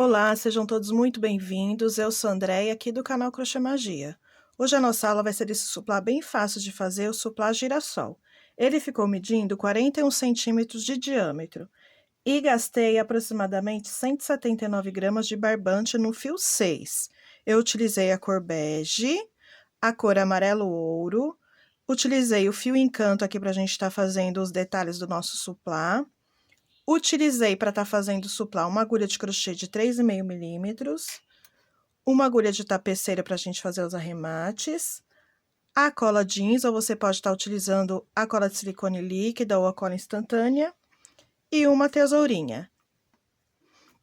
Olá, sejam todos muito bem-vindos. Eu sou a Andréia, aqui do canal Crochê Magia. Hoje a nossa aula vai ser desse suplá bem fácil de fazer, o suplá girassol. Ele ficou medindo 41 centímetros de diâmetro e gastei aproximadamente 179 gramas de barbante no fio 6. Eu utilizei a cor bege, a cor amarelo ouro, utilizei o fio encanto aqui para a gente estar fazendo os detalhes do nosso suplá. Utilizei para estar fazendo o suplá uma agulha de crochê de 3,5 milímetros, uma agulha de tapeceira para a gente fazer os arremates, a cola jeans, ou você pode estar utilizando a cola de silicone líquida ou a cola instantânea, e uma tesourinha.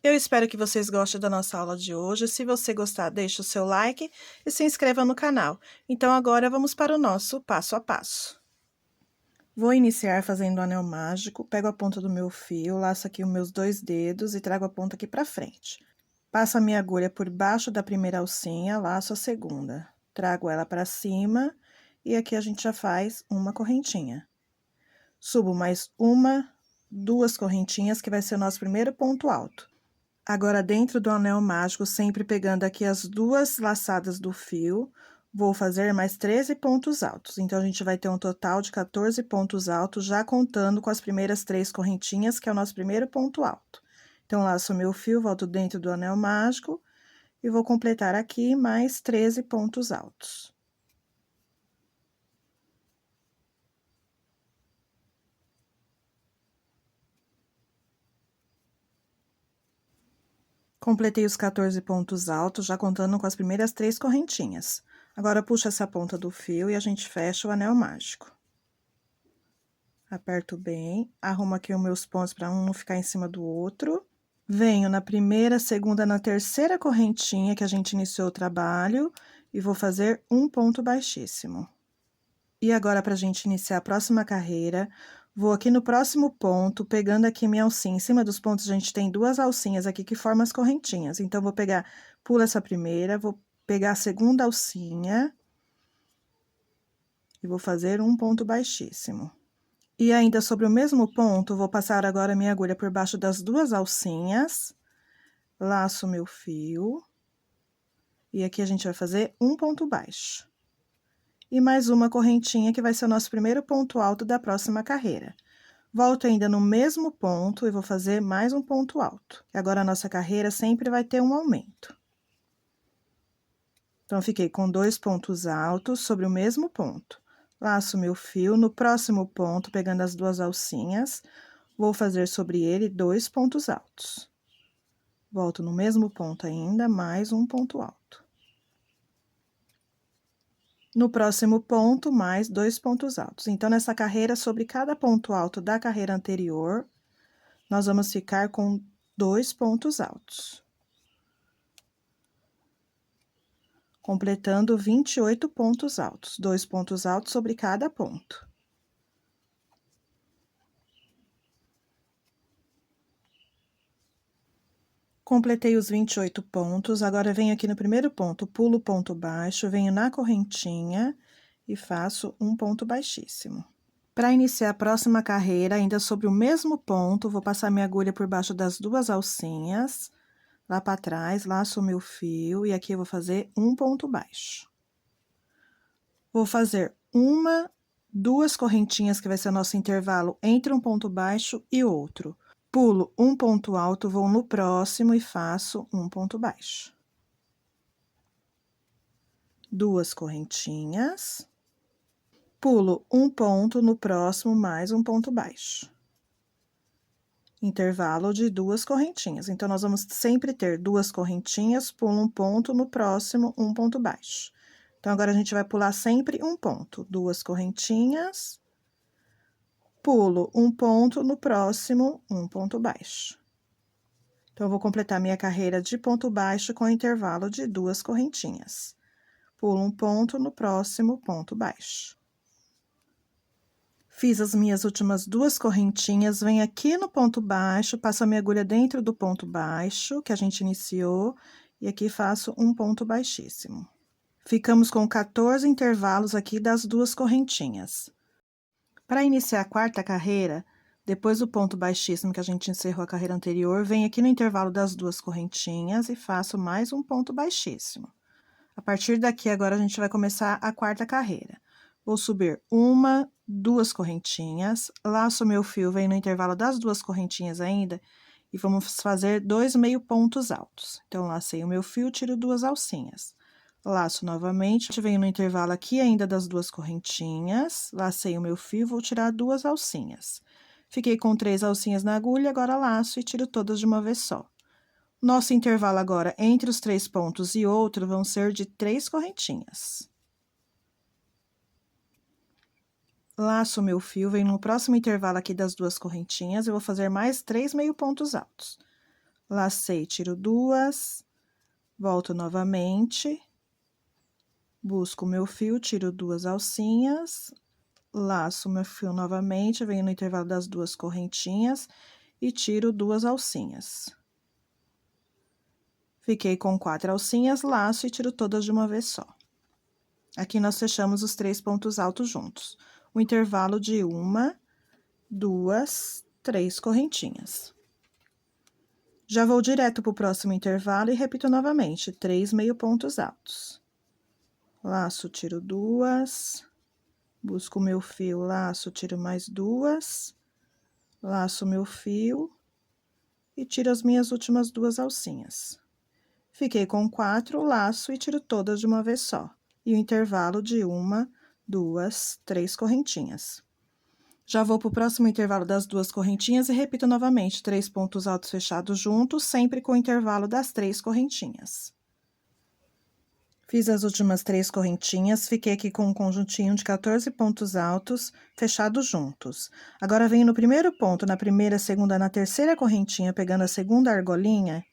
Eu espero que vocês gostem da nossa aula de hoje. Se você gostar, deixe o seu like e se inscreva no canal. Então, agora vamos para o nosso passo a passo. Vou iniciar fazendo o anel mágico, pego a ponta do meu fio, laço aqui os meus 2 dedos e trago a ponta aqui pra frente. Passo a minha agulha por baixo da primeira alcinha, laço a segunda. Trago ela pra cima e aqui a gente já faz uma correntinha. Subo mais uma, 2 correntinhas, que vai ser o nosso primeiro ponto alto. Agora, dentro do anel mágico, sempre pegando aqui as 2 laçadas do fio, vou fazer mais 13 pontos altos. Então, a gente vai ter um total de 14 pontos altos, já contando com as primeiras 3 correntinhas, que é o nosso primeiro ponto alto. Então, laço o meu fio, volto dentro do anel mágico e vou completar aqui mais 13 pontos altos. Completei os 14 pontos altos, já contando com as primeiras 3 correntinhas. Agora, puxo essa ponta do fio e a gente fecha o anel mágico. Aperto bem, arrumo aqui os meus pontos para um não ficar em cima do outro. Venho na primeira, segunda, na terceira correntinha que a gente iniciou o trabalho e vou fazer um ponto baixíssimo. E agora, para a gente iniciar a próxima carreira, vou aqui no próximo ponto, pegando aqui minha alcinha. Em cima dos pontos, a gente tem 2 alcinhas aqui que formam as correntinhas. Então, vou pegar, pulo essa primeira, vou pegar a segunda alcinha e vou fazer um ponto baixíssimo. E ainda sobre o mesmo ponto, vou passar agora minha agulha por baixo das 2 alcinhas, laço meu fio, e aqui a gente vai fazer um ponto baixo. E mais uma correntinha, que vai ser o nosso primeiro ponto alto da próxima carreira. Volto ainda no mesmo ponto e vou fazer mais um ponto alto. E agora, a nossa carreira sempre vai ter um aumento. Então, fiquei com 2 pontos altos sobre o mesmo ponto. Laço meu fio, no próximo ponto, pegando as 2 alcinhas, vou fazer sobre ele 2 pontos altos. Volto no mesmo ponto ainda, mais um ponto alto. No próximo ponto, mais 2 pontos altos. Então, nessa carreira, sobre cada ponto alto da carreira anterior, nós vamos ficar com 2 pontos altos. Completando 28 pontos altos, 2 pontos altos sobre cada ponto. Completei os 28 pontos, agora venho aqui no primeiro ponto, pulo o ponto baixo, venho na correntinha e faço um ponto baixíssimo. Para iniciar a próxima carreira, ainda sobre o mesmo ponto, vou passar minha agulha por baixo das 2 alcinhas, lá para trás, laço o meu fio e aqui eu vou fazer um ponto baixo. Vou fazer 1, 2 correntinhas, que vai ser o nosso intervalo entre um ponto baixo e outro. Pulo um ponto alto, vou no próximo e faço um ponto baixo. 2 correntinhas. Pulo um ponto no próximo, mais um ponto baixo. Intervalo de 2 correntinhas. Então, nós vamos sempre ter 2 correntinhas, pulo um ponto, no próximo, um ponto baixo. Então, agora, a gente vai pular sempre um ponto. 2 correntinhas, pulo um ponto, no próximo, um ponto baixo. Então, eu vou completar minha carreira de ponto baixo com intervalo de 2 correntinhas. Pulo um ponto, no próximo, ponto baixo. Fiz as minhas últimas 2 correntinhas, venho aqui no ponto baixo, passo a minha agulha dentro do ponto baixo, que a gente iniciou, e aqui faço um ponto baixíssimo. Ficamos com 14 intervalos aqui das 2 correntinhas. Para iniciar a quarta carreira, Depois do ponto baixíssimo que a gente encerrou a carreira anterior, venho aqui no intervalo das 2 correntinhas e faço mais um ponto baixíssimo. A partir daqui, agora, a gente vai começar a quarta carreira. Vou subir 1, 2 correntinhas, laço meu fio, venho no intervalo das 2 correntinhas ainda, e vamos fazer 2 meio pontos altos. Então, lacei o meu fio, tiro 2 alcinhas. Laço novamente, venho no intervalo aqui ainda das 2 correntinhas, lacei o meu fio, vou tirar 2 alcinhas. Fiquei com 3 alcinhas na agulha, agora laço e tiro todas de uma vez só. Nosso intervalo agora entre os 3 pontos e outro vão ser de 3 correntinhas. Laço o meu fio, venho no próximo intervalo aqui das 2 correntinhas, eu vou fazer mais 3 meio pontos altos. Lacei, tiro 2, volto novamente, busco o meu fio, tiro 2 alcinhas, laço o meu fio novamente, venho no intervalo das 2 correntinhas e tiro 2 alcinhas. Fiquei com 4 alcinhas, laço e tiro todas de uma vez só. Aqui nós fechamos os 3 pontos altos juntos. O intervalo de 1, 2, 3 correntinhas. Já vou direto para o próximo intervalo e repito novamente, 3 meio pontos altos. Laço, tiro 2, busco o meu fio, laço, tiro mais 2, laço o meu fio e tiro as minhas últimas 2 alcinhas. Fiquei com 4, laço e tiro todas de uma vez só. E o intervalo de 1, 2, 3 correntinhas. Já vou para o próximo intervalo das 2 correntinhas e repito novamente, 3 pontos altos fechados juntos, sempre com o intervalo das 3 correntinhas. Fiz as últimas 3 correntinhas, fiquei aqui com um conjuntinho de 14 pontos altos fechados juntos. Agora, venho no primeiro ponto, na primeira, segunda, na terceira correntinha, pegando a segunda argolinha,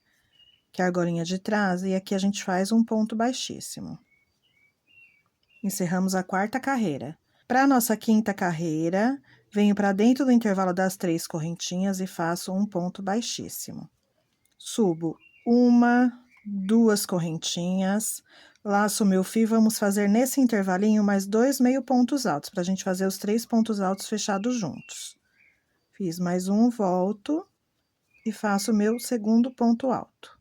que é a argolinha de trás, e aqui a gente faz um ponto baixíssimo. Encerramos a quarta carreira. Para a nossa quinta carreira, venho para dentro do intervalo das 3 correntinhas e faço um ponto baixíssimo. Subo 1, 2 correntinhas, laço o meu fio, vamos fazer nesse intervalinho mais 2 meio pontos altos, para a gente fazer os 3 pontos altos fechados juntos. Fiz mais um, volto e faço o meu segundo ponto alto.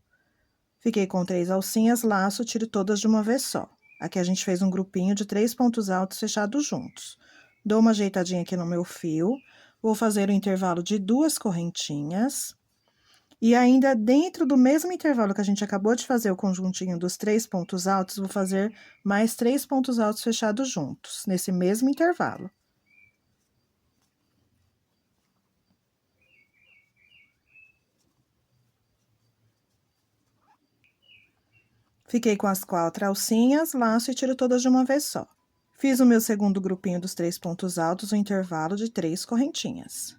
Fiquei com 3 alcinhas, laço, tiro todas de uma vez só. Aqui a gente fez um grupinho de 3 pontos altos fechados juntos. Dou uma ajeitadinha aqui no meu fio, vou fazer o intervalo de 2 correntinhas. E ainda dentro do mesmo intervalo que a gente acabou de fazer o conjuntinho dos 3 pontos altos, vou fazer mais 3 pontos altos fechados juntos, nesse mesmo intervalo. Fiquei com as 4 alcinhas, laço e tiro todas de uma vez só. Fiz o meu segundo grupinho dos 3 pontos altos, um intervalo de 3 correntinhas.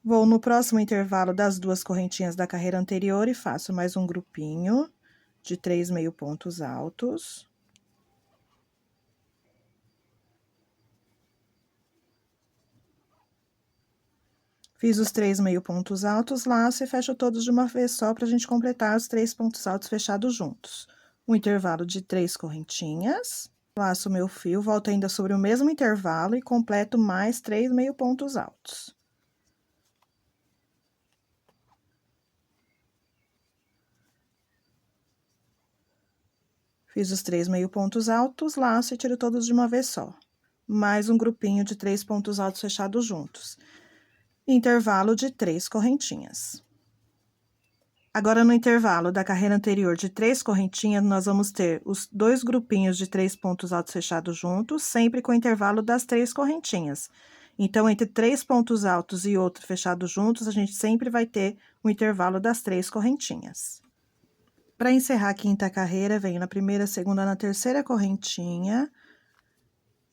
Vou no próximo intervalo das 2 correntinhas da carreira anterior e faço mais um grupinho de 3 meio pontos altos. Fiz os 3 meio pontos altos, laço e fecho todos de uma vez só para a gente completar os 3 pontos altos fechados juntos. Um intervalo de 3 correntinhas, laço o meu fio, volto ainda sobre o mesmo intervalo e completo mais 3 meio pontos altos. Fiz os 3 meio pontos altos, laço e tiro todos de uma vez só. Mais um grupinho de 3 pontos altos fechados juntos. Intervalo de 3 correntinhas. Agora, no intervalo da carreira anterior de 3 correntinhas, nós vamos ter os 2 grupinhos de 3 pontos altos fechados juntos, sempre com o intervalo das 3 correntinhas. Então, entre 3 pontos altos e outro fechado juntos, a gente sempre vai ter o intervalo das 3 correntinhas. Para encerrar a quinta carreira, venho na primeira, segunda, na terceira correntinha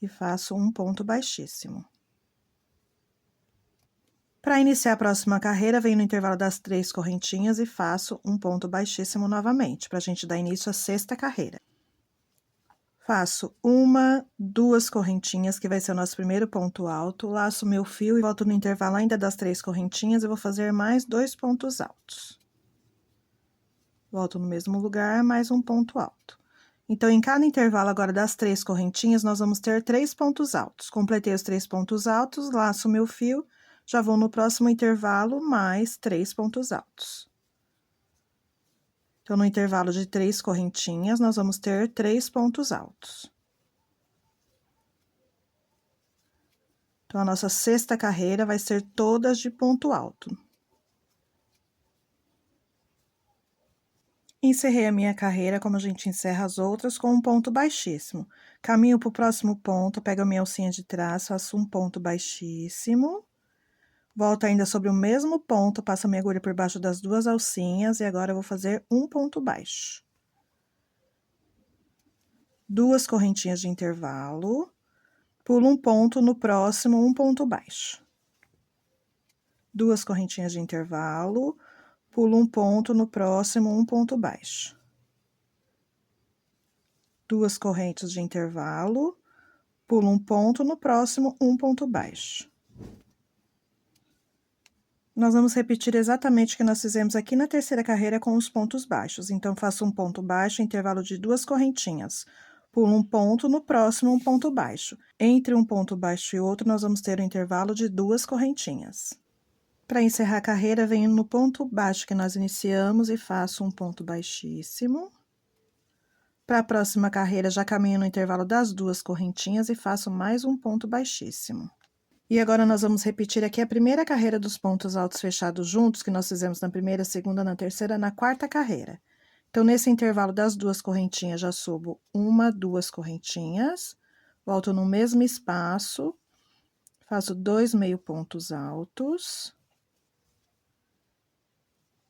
e faço um ponto baixíssimo. Para iniciar a próxima carreira, venho no intervalo das 3 correntinhas e faço um ponto baixíssimo novamente, para a gente dar início à sexta carreira. Faço 1, 2 correntinhas, que vai ser o nosso primeiro ponto alto, laço meu fio e volto no intervalo ainda das 3 correntinhas e vou fazer mais 2 pontos altos. Volto no mesmo lugar, mais um ponto alto. Então, em cada intervalo agora das 3 correntinhas, nós vamos ter 3 pontos altos. Completei os 3 pontos altos, laço meu fio, já vou no próximo intervalo, mais 3 pontos altos. Então, no intervalo de 3 correntinhas, nós vamos ter 3 pontos altos. Então, a nossa sexta carreira vai ser todas de ponto alto. Encerrei a minha carreira, como a gente encerra as outras, com um ponto baixíssimo. Caminho para o próximo ponto, pego a minha alcinha de trás, faço um ponto baixíssimo. Volto ainda sobre o mesmo ponto, passo a minha agulha por baixo das 2 alcinhas e agora eu vou fazer um ponto baixo. 2 correntinhas de intervalo, pulo um ponto no próximo, um ponto baixo. 2 correntinhas de intervalo, pulo um ponto no próximo, um ponto baixo. 2 correntes de intervalo, pulo um ponto no próximo, um ponto baixo. Nós vamos repetir exatamente o que nós fizemos aqui na terceira carreira com os pontos baixos. Então, faço um ponto baixo, intervalo de 2 correntinhas. Pulo um ponto, no próximo, um ponto baixo. Entre um ponto baixo e outro, nós vamos ter um intervalo de 2 correntinhas. Para encerrar a carreira, venho no ponto baixo que nós iniciamos e faço um ponto baixíssimo. Para a próxima carreira, já caminho no intervalo das 2 correntinhas e faço mais um ponto baixíssimo. E agora, nós vamos repetir aqui a primeira carreira dos pontos altos fechados juntos, que nós fizemos na primeira, segunda, na terceira, na quarta carreira. Então, nesse intervalo das 2 correntinhas, já subo 1, 2 correntinhas, volto no mesmo espaço, faço 2 meio pontos altos.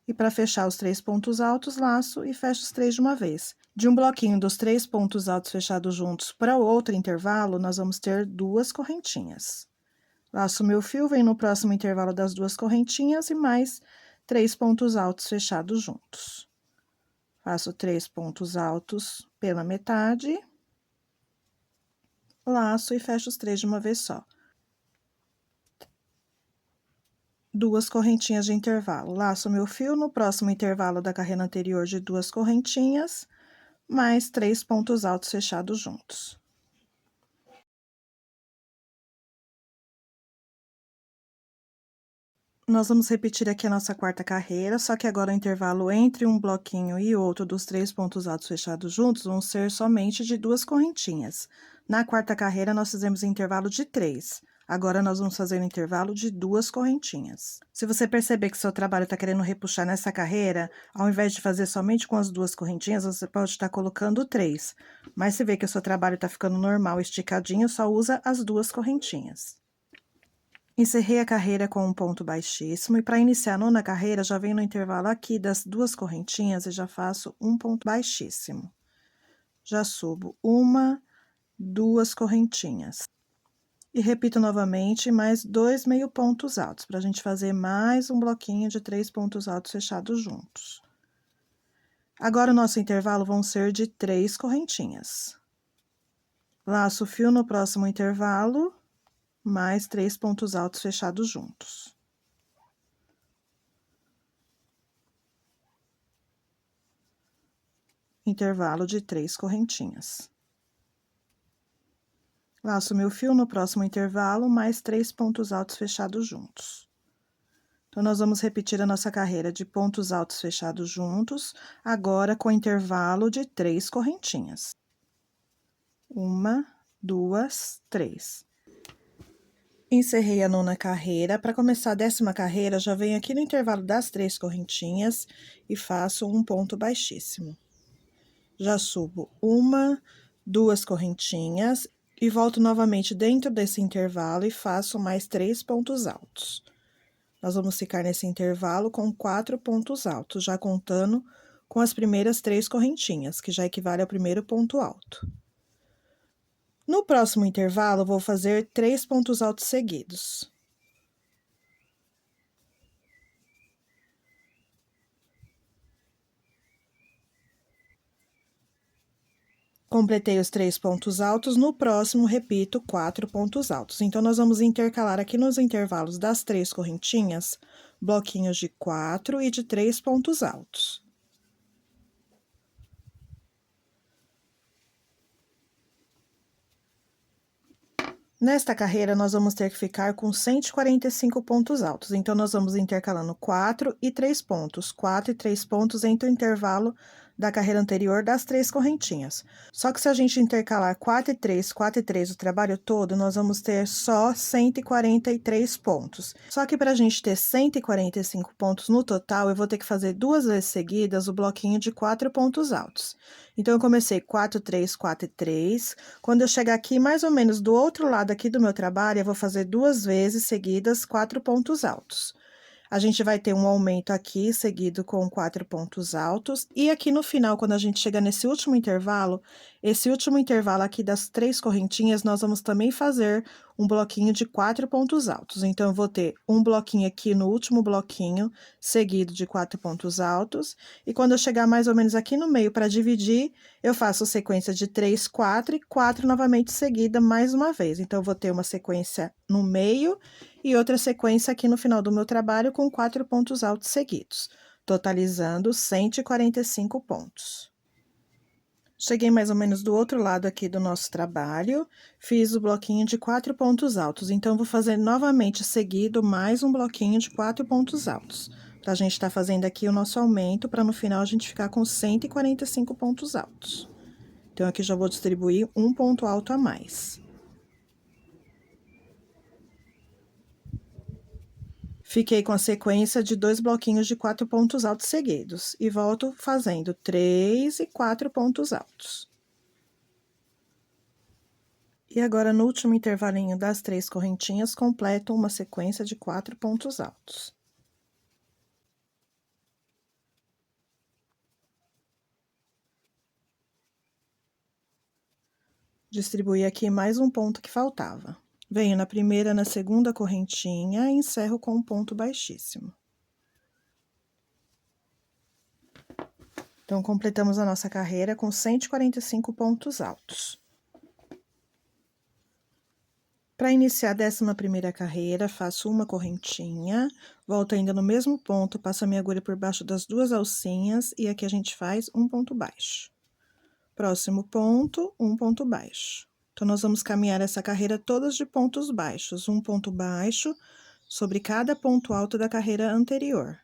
E para fechar os 3 pontos altos, laço e fecho os 3 de uma vez. De um bloquinho dos 3 pontos altos fechados juntos para o outro intervalo, nós vamos ter 2 correntinhas. Laço meu fio, venho no próximo intervalo das 2 correntinhas e mais 3 pontos altos fechados juntos. Faço 3 pontos altos pela metade, laço e fecho os 3 de uma vez só. 2 correntinhas de intervalo. Laço meu fio no próximo intervalo da carreira anterior de 2 correntinhas, mais 3 pontos altos fechados juntos. Nós vamos repetir aqui a nossa quarta carreira, só que agora o intervalo entre um bloquinho e outro dos 3 pontos altos fechados juntos vão ser somente de 2 correntinhas. Na quarta carreira, nós fizemos intervalo de 3. Agora, nós vamos fazer um intervalo de 2 correntinhas. Se você perceber que seu trabalho está querendo repuxar nessa carreira, ao invés de fazer somente com as 2 correntinhas, você pode estar colocando 3. Mas se vê que o seu trabalho está ficando normal, esticadinho, só usa as 2 correntinhas. Encerrei a carreira com um ponto baixíssimo e para iniciar a nona carreira, já venho no intervalo aqui das 2 correntinhas e já faço um ponto baixíssimo. Já subo 1, 2 correntinhas. E repito novamente mais 2 meio pontos altos, para a gente fazer mais um bloquinho de 3 pontos altos fechados juntos. Agora, o nosso intervalo vão ser de 3 correntinhas. Laço o fio no próximo intervalo, mais 3 pontos altos fechados juntos. Intervalo de 3 correntinhas. Laço meu fio no próximo intervalo, mais 3 pontos altos fechados juntos. Então, nós vamos repetir a nossa carreira de pontos altos fechados juntos, agora com intervalo de 3 correntinhas. 1, 2, 3. Encerrei a nona carreira. Para começar a 10ª carreira, já venho aqui no intervalo das 3 correntinhas e faço um ponto baixíssimo. Já subo 1, 2 correntinhas e volto novamente dentro desse intervalo e faço mais 3 pontos altos. Nós vamos ficar nesse intervalo com 4 pontos altos, já contando com as primeiras 3 correntinhas, que já equivale ao primeiro ponto alto. No próximo intervalo, vou fazer 3 pontos altos seguidos. Completei os 3 pontos altos, no próximo, repito, 4 pontos altos. Então, nós vamos intercalar aqui nos intervalos das 3 correntinhas, bloquinhos de 4 e de 3 pontos altos. Nesta carreira, nós vamos ter que ficar com 145 pontos altos, então nós vamos intercalando 4 e 3 pontos, 4 e 3 pontos entre o intervalo da carreira anterior das 3 correntinhas. Só que se a gente intercalar 4 e 3 o trabalho todo, nós vamos ter só 143 pontos. Só que para a gente ter 145 pontos no total, eu vou ter que fazer 2 vezes seguidas o bloquinho de 4 pontos altos. Então, eu comecei 4, 3, 4 e 3. Quando eu chegar aqui, mais ou menos do outro lado aqui do meu trabalho, eu vou fazer 2 vezes seguidas 4 pontos altos. A gente vai ter um aumento aqui, seguido com 4 pontos altos. E aqui no final, quando a gente chegar nesse último intervalo, esse último intervalo aqui das 3 correntinhas, nós vamos também fazer um bloquinho de 4 pontos altos. Então, eu vou ter um bloquinho aqui no último bloquinho, seguido de 4 pontos altos. E quando eu chegar mais ou menos aqui no meio para dividir, eu faço sequência de 3, 4 e 4 novamente seguida mais uma vez. Então, eu vou ter uma sequência no meio e outra sequência aqui no final do meu trabalho com 4 pontos altos seguidos, totalizando 145 pontos. Cheguei mais ou menos do outro lado aqui do nosso trabalho, fiz o bloquinho de 4 pontos altos, então vou fazer novamente seguido mais um bloquinho de 4 pontos altos, para a gente estar fazendo aqui o nosso aumento, para no final a gente ficar com 145 pontos altos. Então, aqui já vou distribuir um ponto alto a mais. Fiquei com a sequência de 2 bloquinhos de 4 pontos altos seguidos e volto fazendo 3 e 4 pontos altos. E agora, no último intervalinho das 3 correntinhas, completo uma sequência de 4 pontos altos. Distribuí aqui mais um ponto que faltava. Venho na primeira, na segunda correntinha e encerro com um ponto baixíssimo. Então, completamos a nossa carreira com 145 pontos altos. Para iniciar a 11ª carreira, faço uma correntinha, volto ainda no mesmo ponto, passo a minha agulha por baixo das 2 alcinhas e aqui a gente faz um ponto baixo. Próximo ponto, um ponto baixo. Então, nós vamos caminhar essa carreira todas de pontos baixos, um ponto baixo sobre cada ponto alto da carreira anterior.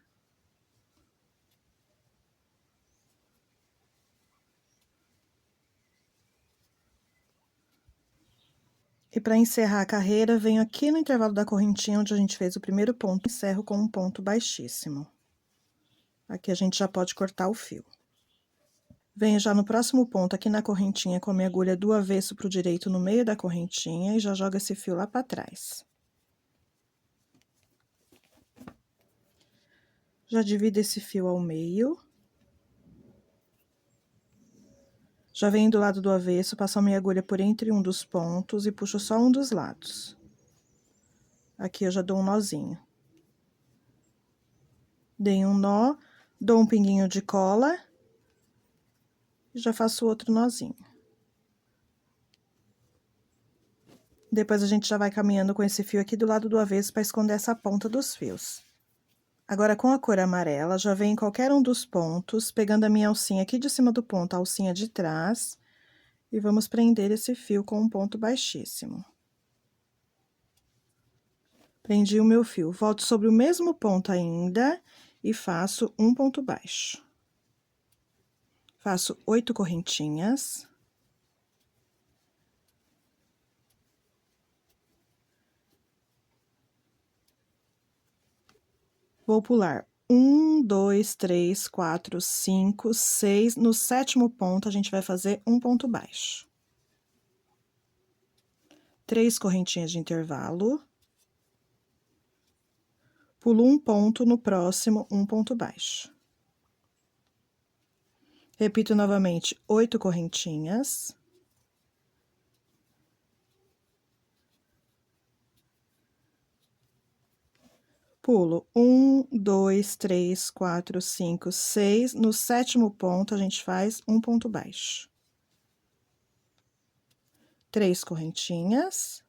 E para encerrar a carreira, venho aqui no intervalo da correntinha onde a gente fez o primeiro ponto, encerro com um ponto baixíssimo. Aqui a gente já pode cortar o fio. Venho já no próximo ponto aqui na correntinha com a minha agulha do avesso para o direito no meio da correntinha e já jogo esse fio lá para trás. Já divido esse fio ao meio. Já venho do lado do avesso, passo a minha agulha por entre um dos pontos e puxo só um dos lados. Aqui eu já dou um nozinho. Dei um nó, dou um pinguinho de cola e já faço outro nozinho. Depois, a gente já vai caminhando com esse fio aqui do lado do avesso para esconder essa ponta dos fios. Agora, com a cor amarela, já venho em qualquer um dos pontos, pegando a minha alcinha aqui de cima do ponto, a alcinha de trás, e vamos prender esse fio com um ponto baixíssimo. Prendi o meu fio, volto sobre o mesmo ponto ainda e faço um ponto baixo. Faço 8 correntinhas. Vou pular 1, 2, 3, 4, 5, 6. No 7º ponto, a gente vai fazer um ponto baixo. 3 correntinhas de intervalo. Pulo um ponto, no próximo, um ponto baixo. Repito novamente 8 correntinhas. Pulo 1, 2, 3, 4, 5, 6. No 7º ponto, a gente faz um ponto baixo. 3 correntinhas.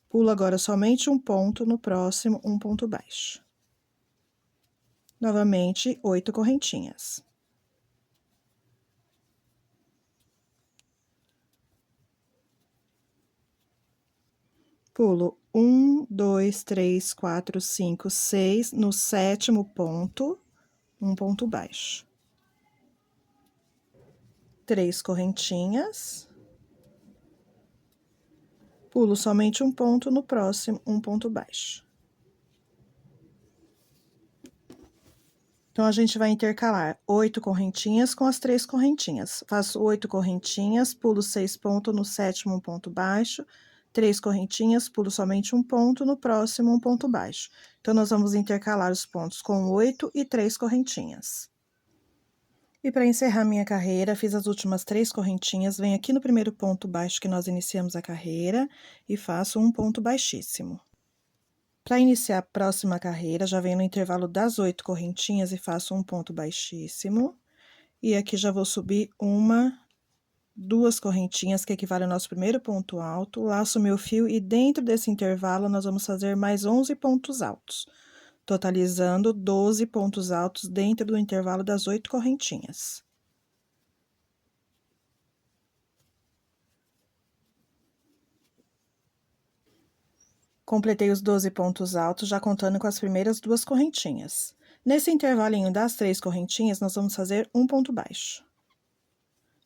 Pulo agora somente um ponto, no próximo, um ponto baixo. Novamente, 8 correntinhas. Pulo 1, 2, 3, 4, 5, 6, no 7º ponto, um ponto baixo. 3 correntinhas. Pulo somente um ponto, no próximo, um ponto baixo. Então, a gente vai intercalar 8 correntinhas com as 3 correntinhas. Faço 8 correntinhas, pulo 6 pontos, no 7º um ponto baixo, 3 correntinhas, pulo somente um ponto, no próximo um ponto baixo. Então, nós vamos intercalar os pontos com 8 e 3 correntinhas. E para encerrar minha carreira, fiz as últimas 3 correntinhas, venho aqui no primeiro ponto baixo que nós iniciamos a carreira e faço um ponto baixíssimo. Para iniciar a próxima carreira, já venho no intervalo das 8 correntinhas e faço um ponto baixíssimo. E aqui já vou subir 2 correntinhas, que equivale ao nosso primeiro ponto alto, laço meu fio e dentro desse intervalo nós vamos fazer mais 11 pontos altos, totalizando 12 pontos altos dentro do intervalo das 8 correntinhas. Completei os 12 pontos altos, já contando com as primeiras 2 correntinhas. Nesse intervalinho das 3 correntinhas, nós vamos fazer um ponto baixo.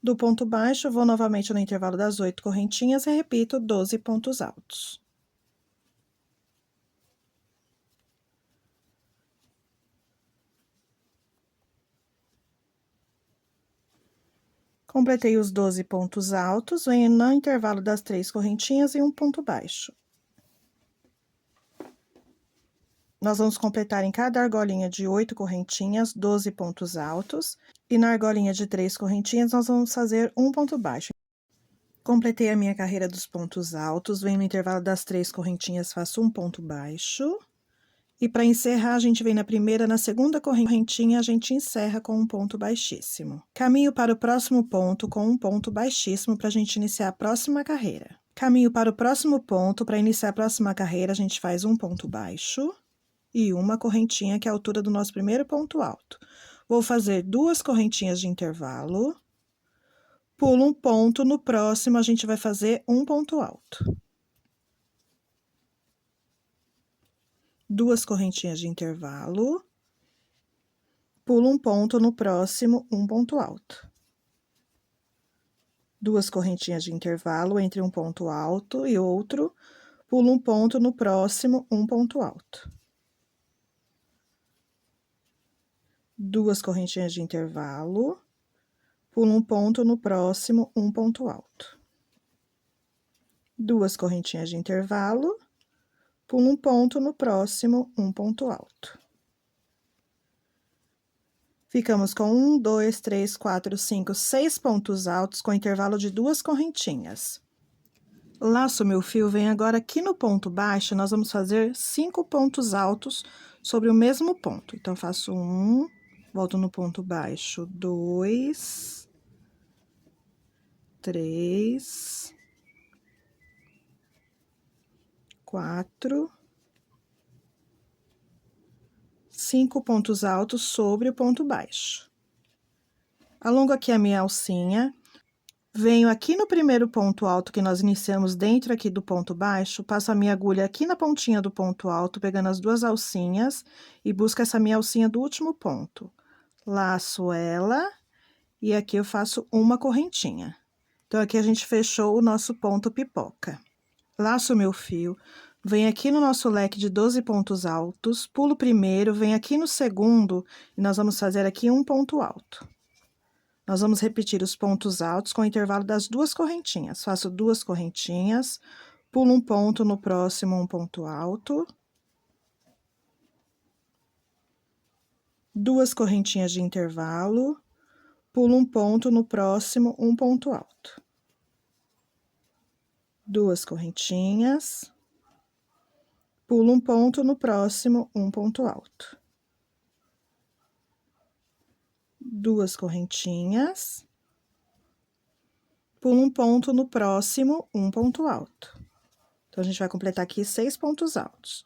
Do ponto baixo, vou novamente no intervalo das 8 correntinhas e repito 12 pontos altos. Completei os 12 pontos altos, venho no intervalo das 3 correntinhas e um ponto baixo. Nós vamos completar em cada argolinha de 8 correntinhas, 12 pontos altos, e na argolinha de 3 correntinhas, nós vamos fazer um ponto baixo. Completei a minha carreira dos pontos altos, venho no intervalo das 3 correntinhas, faço um ponto baixo. E para encerrar, a gente vem na primeira, na segunda correntinha, a gente encerra com um ponto baixíssimo. Caminho para o próximo ponto com um ponto baixíssimo para a gente iniciar a próxima carreira. Caminho para o próximo ponto, para iniciar a próxima carreira, a gente faz um ponto baixo e uma correntinha, que é a altura do nosso primeiro ponto alto. Vou fazer 2 correntinhas de intervalo, pulo um ponto, no próximo a gente vai fazer um ponto alto. 2 correntinhas de intervalo, pulo um ponto, no próximo, um ponto alto. 2 correntinhas de intervalo entre um ponto alto e outro, pulo um ponto, no próximo, um ponto alto. 2 correntinhas de intervalo, pulo um ponto, no próximo, um ponto alto. 2 correntinhas de intervalo, pulo um ponto, no próximo, um ponto alto. Ficamos com 1, 2, 3, 4, 5, 6 pontos altos com intervalo de 2 correntinhas. Laço meu fio, vem agora aqui no ponto baixo, nós vamos fazer 5 pontos altos sobre o mesmo ponto. Então, faço 1, volto no ponto baixo, 2, 3, 4, 5 pontos altos sobre o ponto baixo. Alongo aqui a minha alcinha, venho aqui no primeiro ponto alto que nós iniciamos dentro aqui do ponto baixo, passo a minha agulha aqui na pontinha do ponto alto, pegando as 2 alcinhas e busco essa minha alcinha do último ponto. Laço ela e aqui eu faço uma correntinha. Então, aqui a gente fechou o nosso ponto pipoca. Laço meu fio, venho aqui no nosso leque de 12 pontos altos, pulo o primeiro, venho aqui no segundo e nós vamos fazer aqui um ponto alto. Nós vamos repetir os pontos altos com o intervalo das 2 correntinhas. Faço 2 correntinhas, pulo um ponto, no próximo um ponto alto. 2 correntinhas de intervalo, pulo um ponto, no próximo um ponto alto. 2 correntinhas, pulo um ponto, no próximo um ponto alto. 2 correntinhas, pulo um ponto, no próximo um ponto alto. Então, a gente vai completar aqui 6 pontos altos.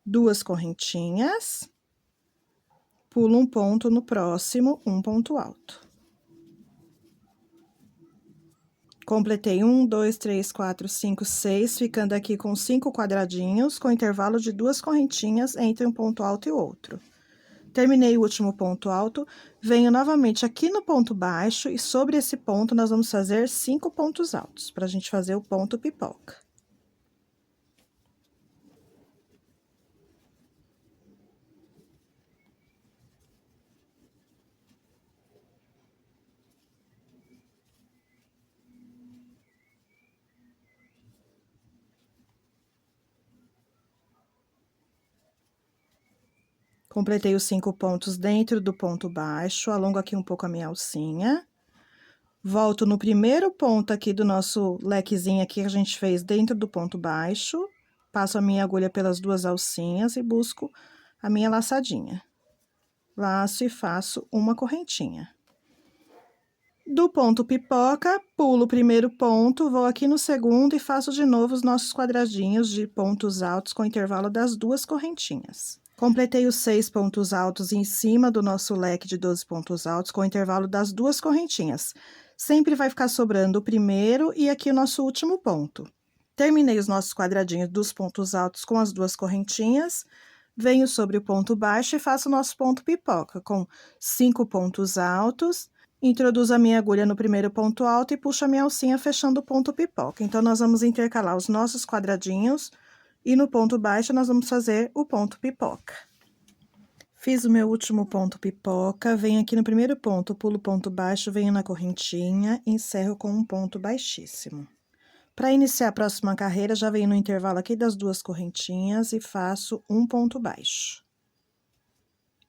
2 correntinhas, pulo um ponto, no próximo um ponto alto. Completei 1, 2, 3, 4, 5, 6, ficando aqui com 5 quadradinhos, com intervalo de 2 correntinhas entre um ponto alto e outro. Terminei o último ponto alto, venho novamente aqui no ponto baixo e sobre esse ponto nós vamos fazer 5 pontos altos, para a gente fazer o ponto pipoca. Completei os 5 pontos dentro do ponto baixo, alongo aqui um pouco a minha alcinha. Volto no primeiro ponto aqui do nosso lequezinho aqui que a gente fez dentro do ponto baixo. Passo a minha agulha pelas 2 alcinhas e busco a minha laçadinha. Laço e faço uma correntinha. Do ponto pipoca, pulo o primeiro ponto, vou aqui no segundo e faço de novo os nossos quadradinhos de pontos altos com intervalo das 2 correntinhas. Completei os 6 pontos altos em cima do nosso leque de 12 pontos altos com intervalo das 2 correntinhas. Sempre vai ficar sobrando o primeiro e aqui o nosso último ponto. Terminei os nossos quadradinhos dos pontos altos com as 2 correntinhas, venho sobre o ponto baixo e faço o nosso ponto pipoca com 5 pontos altos. Introduzo a minha agulha no primeiro ponto alto e puxo a minha alcinha fechando o ponto pipoca. Então, nós vamos intercalar os nossos quadradinhos e no ponto baixo nós vamos fazer o ponto pipoca. Fiz o meu último ponto pipoca, venho aqui no primeiro ponto, pulo o ponto baixo, venho na correntinha, encerro com um ponto baixíssimo. Para iniciar a próxima carreira, já venho no intervalo aqui das 2 correntinhas e faço um ponto baixo.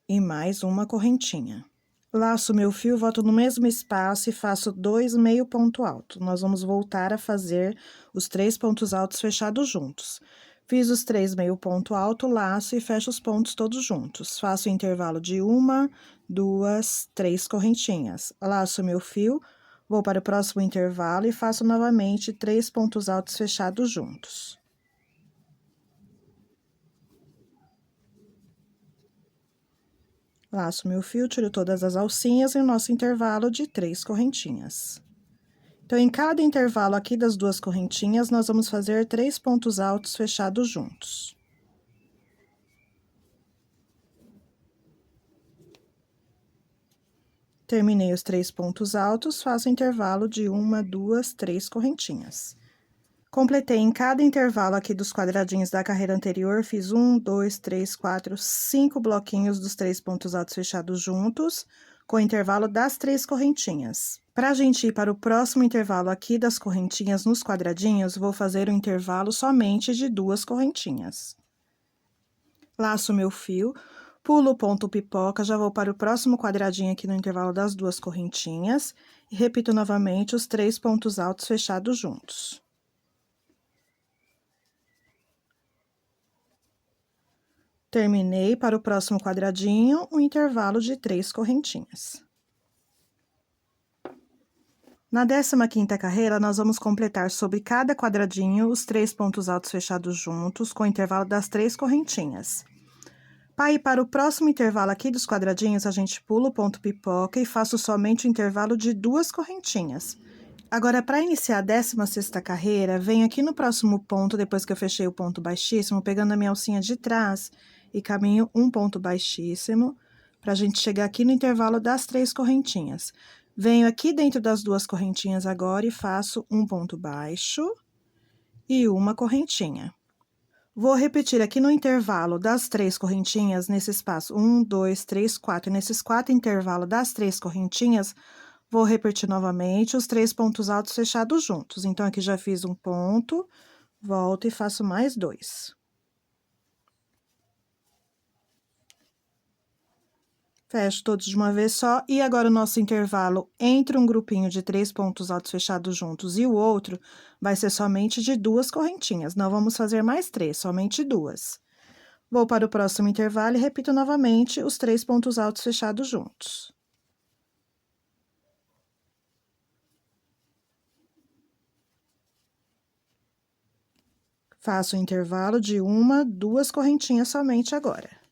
E mais uma correntinha. Laço meu fio, volto no mesmo espaço e faço 2 meio ponto alto. Nós vamos voltar a fazer os 3 pontos altos fechados juntos. Fiz os 3 meio ponto alto, laço e fecho os pontos todos juntos. Faço o intervalo de 1, 2, 3 correntinhas. Laço meu fio, vou para o próximo intervalo e faço novamente 3 pontos altos fechados juntos. Laço meu fio, tiro todas as alcinhas e o nosso intervalo de 3 correntinhas. Então, em cada intervalo aqui das 2 correntinhas, nós vamos fazer 3 pontos altos fechados juntos. Terminei os 3 pontos altos, faço intervalo de 1, 2, 3 correntinhas. Completei em cada intervalo aqui dos quadradinhos da carreira anterior, fiz 1, 2, 3, 4, 5 bloquinhos dos 3 pontos altos fechados juntos, com o intervalo das 3 correntinhas. Para a gente ir para o próximo intervalo aqui das correntinhas nos quadradinhos, vou fazer um intervalo somente de 2 correntinhas. Laço meu fio, pulo o ponto pipoca, já vou para o próximo quadradinho aqui no intervalo das 2 correntinhas, e repito novamente os 3 pontos altos fechados juntos. Terminei para o próximo quadradinho, um intervalo de 3 correntinhas. Na 15ª carreira, nós vamos completar sobre cada quadradinho os 3 pontos altos fechados juntos, com o intervalo das 3 correntinhas. Para ir para o próximo intervalo aqui dos quadradinhos, a gente pula o ponto pipoca e faço somente o intervalo de 2 correntinhas. Agora, para iniciar a 16ª carreira, venho aqui no próximo ponto, depois que eu fechei o ponto baixíssimo, pegando a minha alcinha de trás e caminho um ponto baixíssimo, para a gente chegar aqui no intervalo das 3 correntinhas. Venho aqui dentro das 2 correntinhas agora e faço um ponto baixo e uma correntinha. Vou repetir aqui no intervalo das 3 correntinhas, nesse espaço 1, 2, 3, 4. Nesses 4 intervalos das 3 correntinhas, vou repetir novamente os 3 pontos altos fechados juntos. Então, aqui já fiz um ponto, volto e faço mais 2. Fecho todos de uma vez só, e agora o nosso intervalo entre um grupinho de 3 pontos altos fechados juntos e o outro vai ser somente de 2 correntinhas, não vamos fazer mais 3, somente 2. Vou para o próximo intervalo e repito novamente os 3 pontos altos fechados juntos. Faço o intervalo de 1, 2 correntinhas somente agora.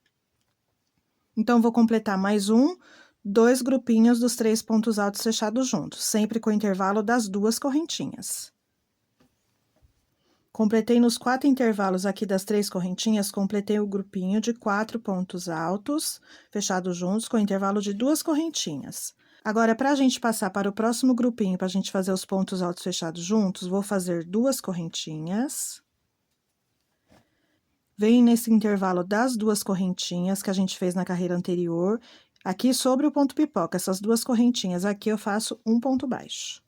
Então, vou completar mais 1, 2 grupinhos dos 3 pontos altos fechados juntos, sempre com o intervalo das 2 correntinhas. Completei nos 4 intervalos aqui das 3 correntinhas, completei o grupinho de 4 pontos altos fechados juntos com intervalo de 2 correntinhas. Agora, para a gente passar para o próximo grupinho, para a gente fazer os pontos altos fechados juntos, vou fazer 2 correntinhas. Venho nesse intervalo das 2 correntinhas que a gente fez na carreira anterior, aqui sobre o ponto pipoca, essas 2 correntinhas aqui eu faço um ponto baixo.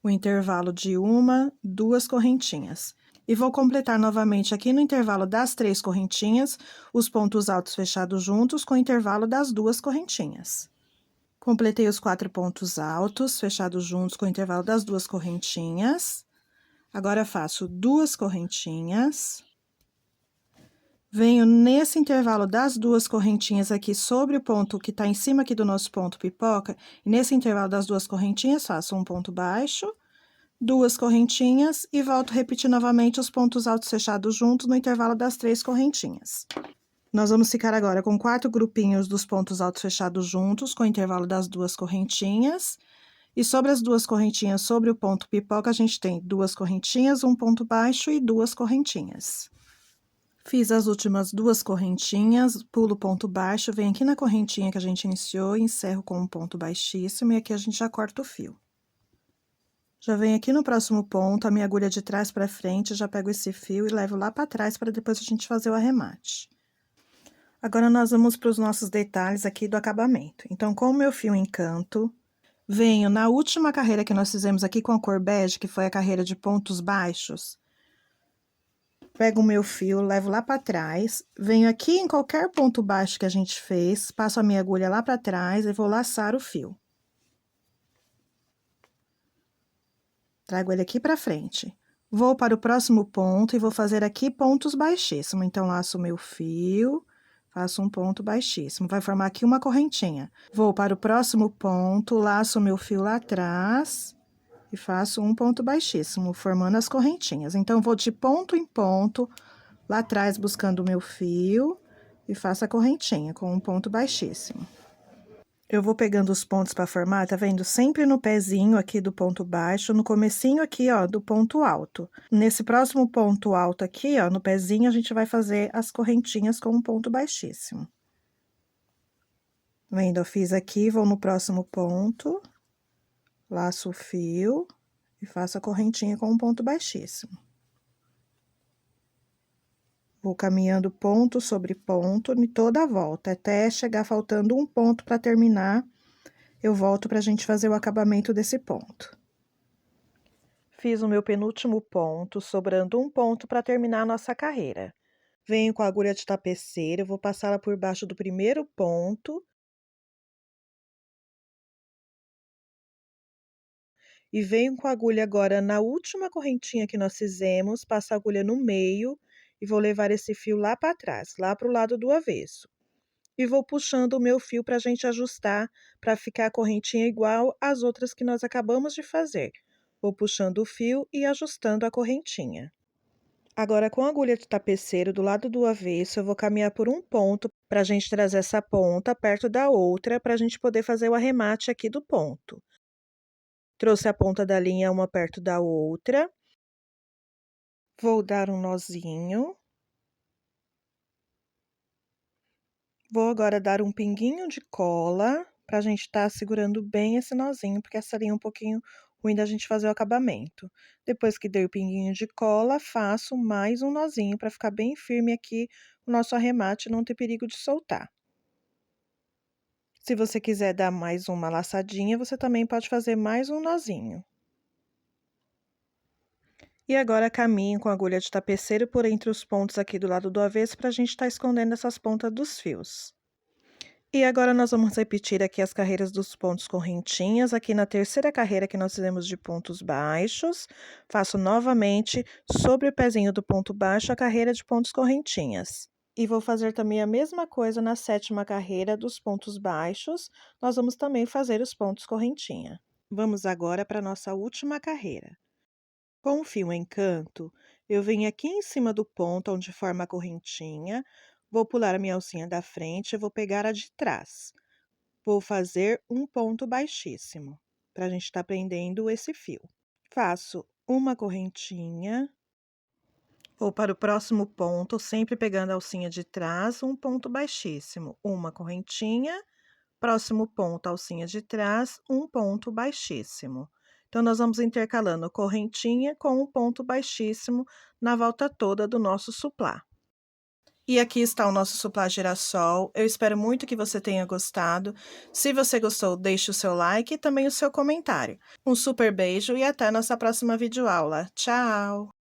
O intervalo de 1, 2 correntinhas. E vou completar novamente aqui no intervalo das 3 correntinhas, os pontos altos fechados juntos com o intervalo das 2 correntinhas. Completei os 4 pontos altos fechados juntos com o intervalo das 2 correntinhas. Agora, faço 2 correntinhas. Venho nesse intervalo das 2 correntinhas aqui sobre o ponto que tá em cima aqui do nosso ponto pipoca, e nesse intervalo das 2 correntinhas, faço um ponto baixo, 2 correntinhas e volto a repetir novamente os pontos altos fechados juntos no intervalo das 3 correntinhas. Nós vamos ficar agora com 4 grupinhos dos pontos altos fechados juntos, com o intervalo das 2 correntinhas. E sobre as 2 correntinhas, sobre o ponto pipoca, a gente tem 2 correntinhas, um ponto baixo e 2 correntinhas. Fiz as últimas 2 correntinhas, pulo o ponto baixo, venho aqui na correntinha que a gente iniciou, encerro com um ponto baixíssimo e aqui a gente já corta o fio. Já venho aqui no próximo ponto, a minha agulha de trás para frente, já pego esse fio e levo lá para trás para depois a gente fazer o arremate. Agora, nós vamos para os nossos detalhes aqui do acabamento. Então, com o meu fio em canto, venho na última carreira que nós fizemos aqui com a cor bege, que foi a carreira de pontos baixos, pego o meu fio, levo lá para trás, venho aqui em qualquer ponto baixo que a gente fez, passo a minha agulha lá para trás e vou laçar o fio. Trago ele aqui para frente. Vou para o próximo ponto e vou fazer aqui pontos baixíssimos. Então, laço o meu fio, faço um ponto baixíssimo. Vai formar aqui uma correntinha. Vou para o próximo ponto, laço o meu fio lá atrás e faço um ponto baixíssimo, formando as correntinhas. Então, vou de ponto em ponto, lá atrás, buscando o meu fio, e faço a correntinha com um ponto baixíssimo. Eu vou pegando os pontos para formar, tá vendo? Sempre no pezinho aqui do ponto baixo, no comecinho aqui, ó, do ponto alto. Nesse próximo ponto alto aqui, ó, no pezinho, a gente vai fazer as correntinhas com um ponto baixíssimo. Vendo? Eu fiz aqui, vou no próximo ponto, laço o fio e faço a correntinha com um ponto baixíssimo. Vou caminhando ponto sobre ponto em toda a volta, até chegar faltando um ponto para terminar. Eu volto para a gente fazer o acabamento desse ponto. Fiz o meu penúltimo ponto, sobrando um ponto para terminar a nossa carreira. Venho com a agulha de tapeceira, eu vou passá-la por baixo do primeiro ponto. E venho com a agulha agora na última correntinha que nós fizemos, passo a agulha no meio e vou levar esse fio lá para trás, lá para o lado do avesso. E vou puxando o meu fio para a gente ajustar, para ficar a correntinha igual às outras que nós acabamos de fazer. Vou puxando o fio e ajustando a correntinha. Agora, com a agulha de tapeceiro do lado do avesso, eu vou caminhar por um ponto para a gente trazer essa ponta perto da outra, para a gente poder fazer o arremate aqui do ponto. Trouxe a ponta da linha uma perto da outra. Vou dar um nozinho. Vou agora dar um pinguinho de cola, para a gente estar segurando bem esse nozinho, porque essa linha é um pouquinho ruim da gente fazer o acabamento. Depois que dei o pinguinho de cola, faço mais um nozinho, para ficar bem firme aqui o nosso arremate, não ter perigo de soltar. Se você quiser dar mais uma laçadinha, você também pode fazer mais um nozinho. E agora, caminho com a agulha de tapeceiro por entre os pontos aqui do lado do avesso, para a gente estar escondendo essas pontas dos fios. E agora, nós vamos repetir aqui as carreiras dos pontos correntinhas, aqui na terceira carreira que nós fizemos de pontos baixos, faço novamente, sobre o pezinho do ponto baixo, a carreira de pontos correntinhas. E vou fazer também a mesma coisa na sétima carreira dos pontos baixos, nós vamos também fazer os pontos correntinha. Vamos agora para a nossa última carreira. Com o fio em canto, eu venho aqui em cima do ponto onde forma a correntinha, vou pular a minha alcinha da frente e vou pegar a de trás. Vou fazer um ponto baixíssimo, para a gente estar prendendo esse fio. Faço uma correntinha. Vou para o próximo ponto, sempre pegando a alcinha de trás, um ponto baixíssimo, uma correntinha. Próximo ponto, alcinha de trás, um ponto baixíssimo. Então, nós vamos intercalando correntinha com um ponto baixíssimo na volta toda do nosso suplá. E aqui está o nosso suplá girassol. Eu espero muito que você tenha gostado. Se você gostou, deixe o seu like e também o seu comentário. Um super beijo e até nossa próxima videoaula. Tchau!